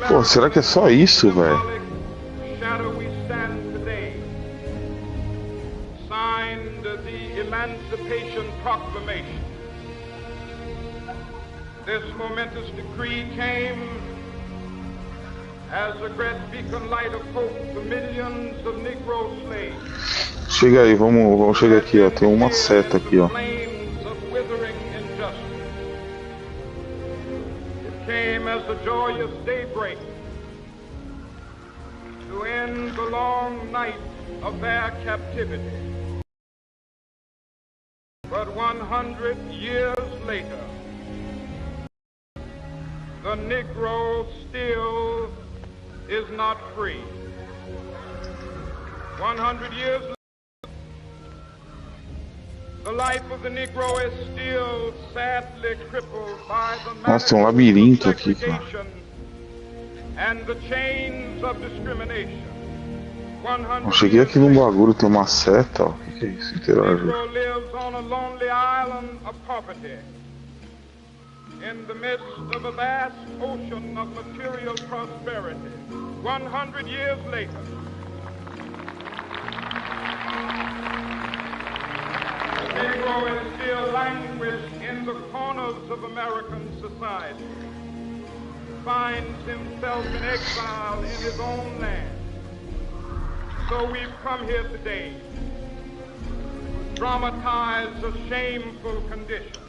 Pô, será que é só isso, velho? This momentous decree came as a great beacon light of hope to millions of Negro slaves. Chega aí, vamos chegar aqui, ó. Tem uma seta aqui, ó. It came as a joyous daybreak to end the long night of their captivity. But 100 years later, the Negro still is not free. 100 years later, the life of the Negro is still sadly crippled by the Nossa, tem um labirinto aqui, cara. And the chains of discrimination. Eu cheguei aqui num bagulho, tem uma seta, ó. O que é isso? Interage. Negro lives on a lonely island of poverty. In the midst of a vast ocean of material prosperity. 100 years later, the Negro is still languished in the corners of American society. Finds himself in exile in his own land. So we've come here today to dramatize a shameful condition.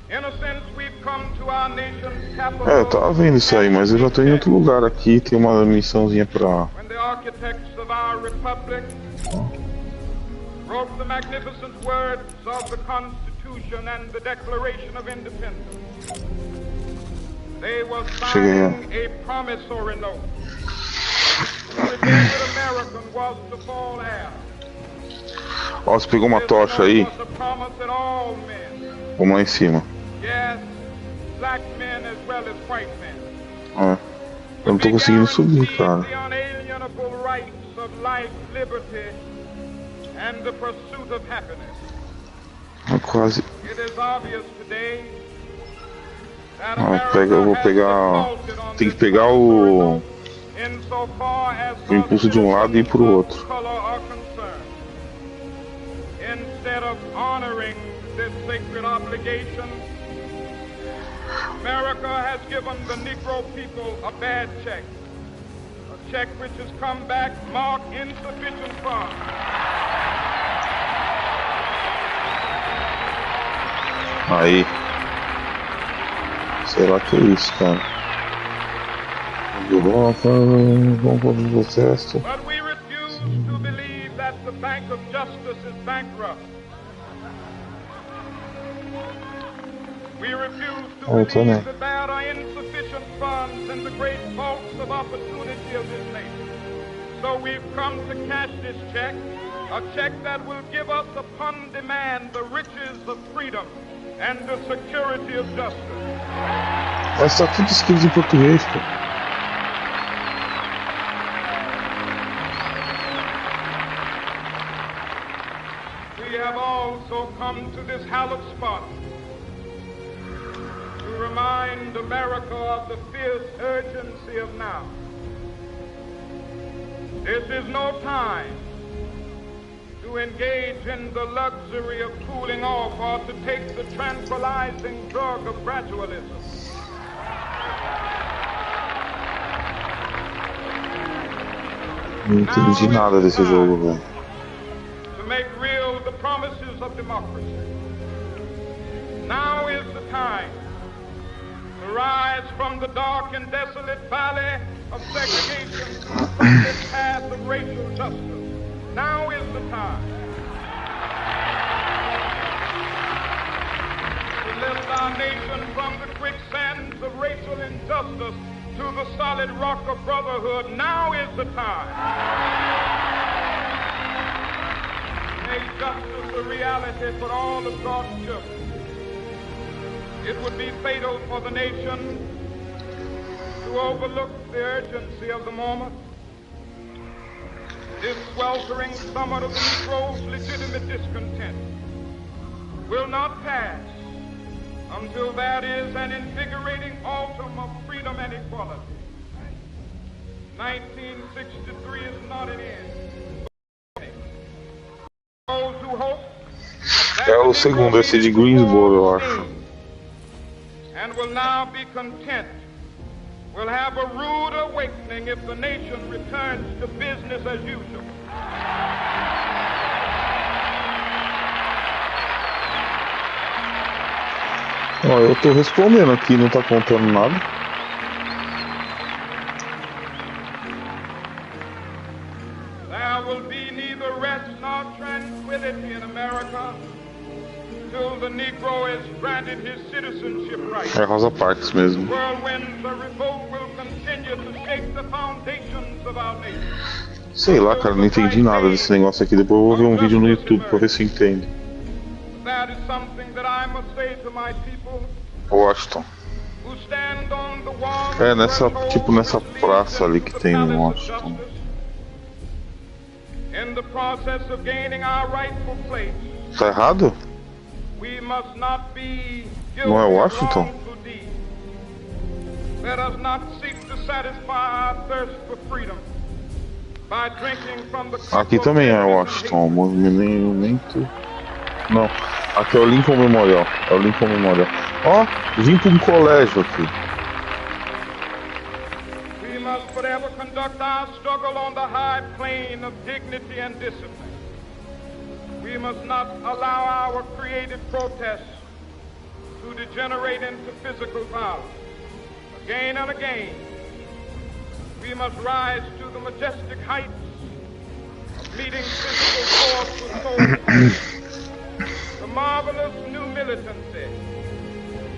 In a sense, we've come to our nation's capital. Eu tava vendo isso aí, mas eu já tô em outro lugar aqui, tem uma missãozinha pra... When the architects of our republic wrote the magnificent words of the Constitution and the Declaration of Independence, they were signing a promissory note. The rejected American was to fall heir. Ó, você pegou uma tocha aí? Vamos lá em cima. Ah, eu não tô conseguindo subir, cara. Ah, quase. Ah, eu vou pegar... Tem que pegar o impulso de um lado e ir pro outro. Instead of honoring this sacred obligation, America has given the Negro people a bad check. A check which has come back marked insufficient funds. Aí. Será que é isso, cara? Vamos para o processo. But we refuse to believe that the Bank of Justice is bankrupt. We refuse to believe that there are insufficient funds in the great vaults of opportunity of this nation. So we've come to cash this check, a check that will give us upon demand the riches of freedom and the security of justice. Mas tá tudo escrito em português, pô. We have also come to this hallowed spot to remind America of the fierce urgency of now. This is no time to engage in the luxury of cooling off or to take the tranquilizing drug of gradualism. Não entendi nada desse jogo, velho. To make real the promises of democracy. Now is the time to rise from the dark and desolate valley of segregation to the sunlit path of racial justice. Now is the time to lift our nation from the quicksands of racial injustice to the solid rock of brotherhood. Now is the time. Make justice a reality for all of God's children. It would be fatal for the nation to overlook the urgency of the moment. This sweltering summer of the Negro's legitimate discontent will not pass until there is an invigorating autumn of freedom and equality. 1963 is not an end. Those who hope É o segundo, esse de Greensboro, eu acho. And will now be content. Will have a rude awakening if the nation returns to business as usual. Ó, eu tô respondendo aqui, não tá contando nada. There will be neither rest nor tranquility in America till the Negro is granted his citizenship rights. É Rosa Parks mesmo. Whirlwinds of revolt will continue to shake the foundations of our nation. Sei lá, cara, não entendi nada desse negócio aqui. Depois eu vou ver um vídeo no YouTube pra ver se eu entendo. That is something that I must say to my people. Washington. Who stand on the wall. É, nessa, tipo nessa praça ali que tem em Washington. In the process of gaining our rightful place. Tá errado? We must not be Não é Washington? Let us not seek to satisfy our thirst for freedom by drinking from the cup. Aqui também é Washington, movimento. Não, aqui é o Lincoln Memorial. É o Lincoln Memorial. Ó, vim pra um colégio aqui. We must forever conduct our struggle on the high plane of dignity and discipline. We must not allow our creative protests to degenerate into physical violence. Again and again, we must rise to the majestic heights of meeting physical force with soul. The marvelous new militancy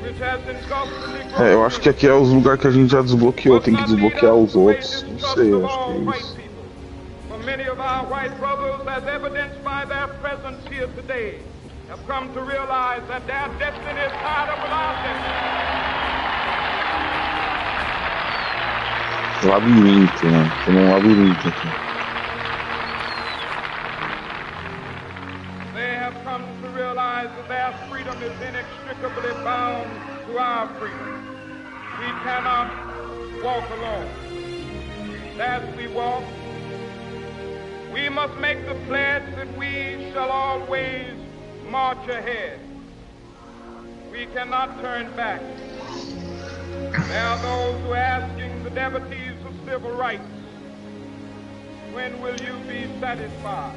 which has engulfed the Negro. É, eu acho que aqui é os lugares que a gente já desbloqueou. Tem que desbloquear os outros. Não sei, eu acho que é isso. Many of our white brothers, as evidenced by their presence here today, have come to realize that their destiny is tied up with our destiny. Labirinto, né? Tem um labirinto aqui. They have come to realize that their freedom is inextricably bound to our freedom. We cannot walk alone. As we walk, we must make the pledge that we shall always march ahead. We cannot turn back. There are those who are asking the devotees of civil rights, when will you be satisfied?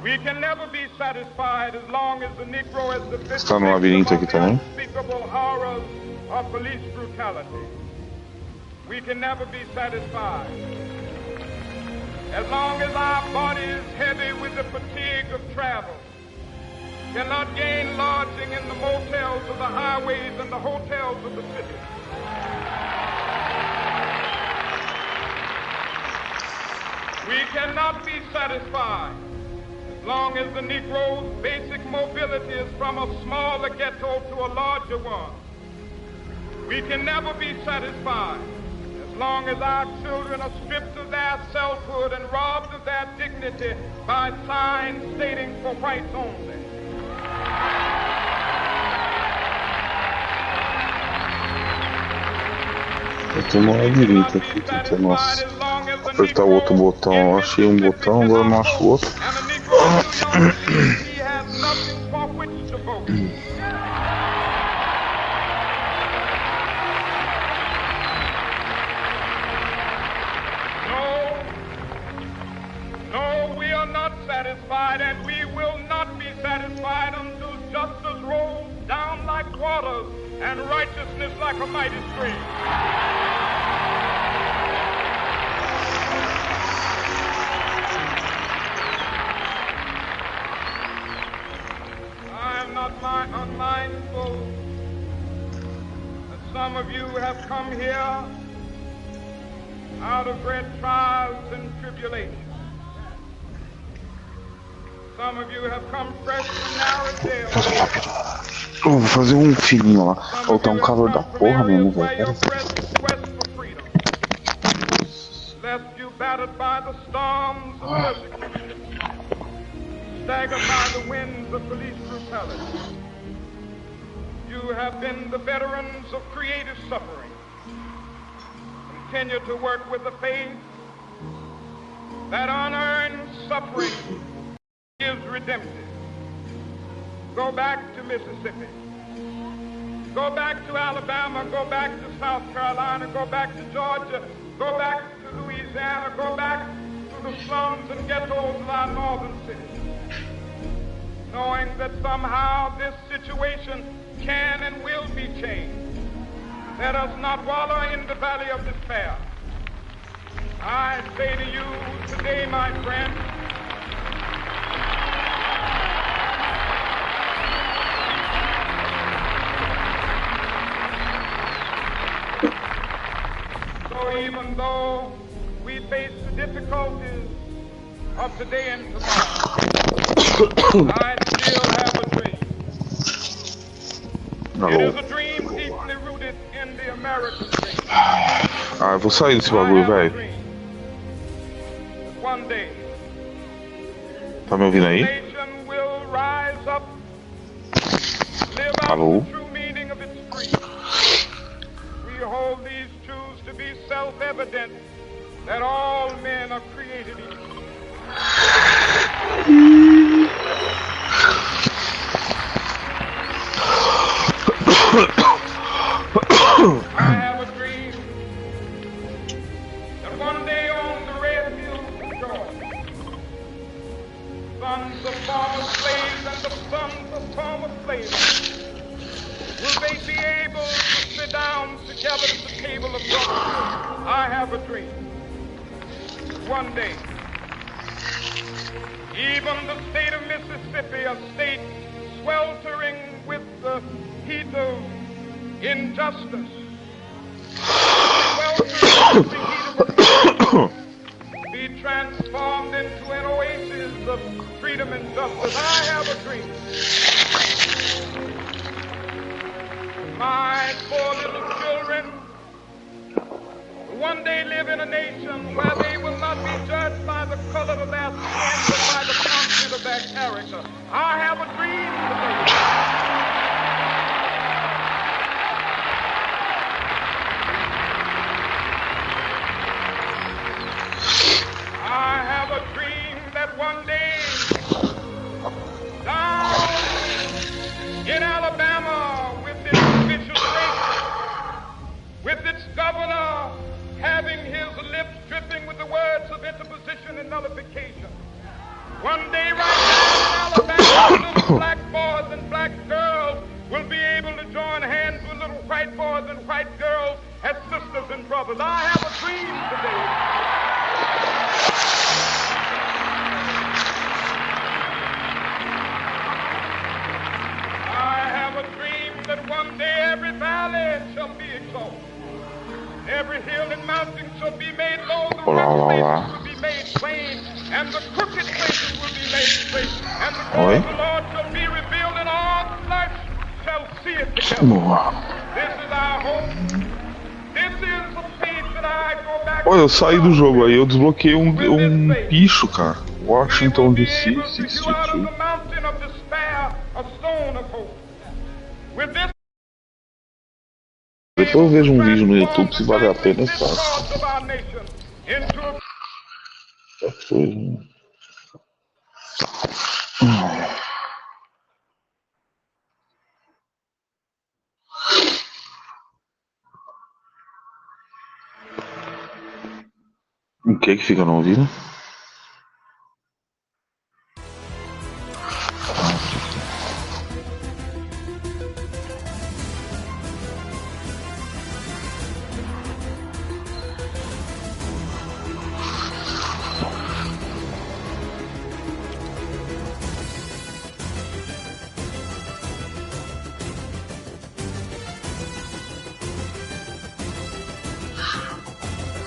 We can never be satisfied as long as the Negro is the victim of the unspeakable horrors of police brutality. We can never be satisfied as long as our body is heavy with the fatigue of travel, cannot gain lodging in the motels of the highways and the hotels of the city. We cannot be satisfied as long as the Negro's basic mobility is from a smaller ghetto to a larger one. We can never be satisfied as long as our children are stripped of their selfhood and robbed of their dignity by signs stating for whites only. Eu tô no labirinto aqui, tentando apertar o outro botão. Eu achei um botão, agora não acho o outro. Satisfied, and we will not be satisfied until justice rolls down like waters and righteousness like a mighty stream. I am not unmindful that some of you have come here out of great trials and tribulations. Some of you have come fresh from Narrowdale. Eu vou fazer um fininho lá. Ó, tá um calor da porra mesmo, velho. Left you battered by the storms of persecution, staggered by the winds of police brutality. You have been the veterans of creative suffering. Continue to work with the faith that unearned suffering is redemptive. Go back to Mississippi. Go back to Alabama. Go back to South Carolina. Go back to Georgia. Go back to Louisiana. Go back to the slums and ghettos of our northern cities. Knowing that somehow this situation can and will be changed. Let us not wallow in the valley of despair. I say to you today, my friend, so even though we face the difficulties of today and tomorrow, I still have a dream. It is a dream deeply rooted in the American dream. Ah, eu vou sair desse bagulho, velho. One day, Tá me ouvindo aí? nation will rise up, live Alô? out the true meaning of its creed. We hold these truths to be self-evident that all men are created equal. I have a dream that one day on the red hills of Georgia, sons of former slaves and the sons of former slaves will they be able to sit down together at the table of brotherhood. I have a dream. One day, even the state of Mississippi, a state sweltering with the heat of injustice, sweltering with the heat of be transformed into an oasis of freedom and justice. I have a dream. My poor little children one day live in a nation where they will not be judged by the color of their skin, but by the content of their character. I have a dream today. I have a dream that one day, down in Alabama, with its vicious race, with its governor having his lips dripping with the words of interposition and nullification, one day right now in Alabama, little black boys and black girls will be able to join hands with little white boys and white girls as sisters and brothers. I have a dream today. That one day every valley shall be exalted, every hill and mountain shall be made low, the rough places will be made plain, and the crooked places will be made straight, and the glory of the Lord shall be revealed, and all flesh shall see it together. This is our hope. This is the faith that I go back. Olha, eu saí do jogo aí, eu desbloqueei um bicho, cara. Washington DC 62. Depois eu vejo um vídeo no YouTube, se vale a pena, eu faço. Já foi. O que fica no ouvido?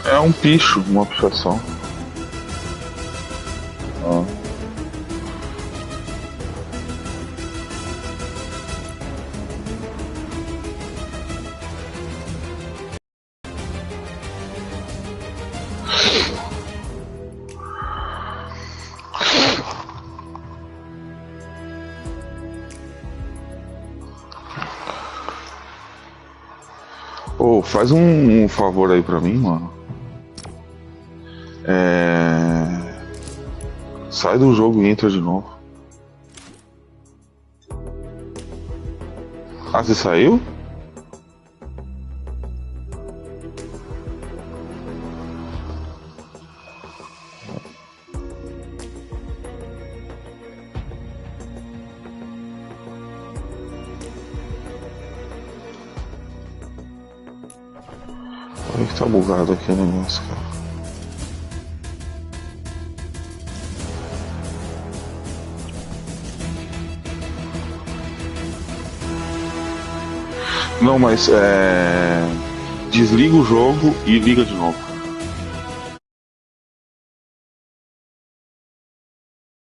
É um picho, uma pichação. Ô, faz um favor aí pra mim, mano. Sai do jogo e entra de novo. Ah, você saiu? Olha que tá bugado aqui o negócio, cara. Não, mas desliga o jogo e liga de novo.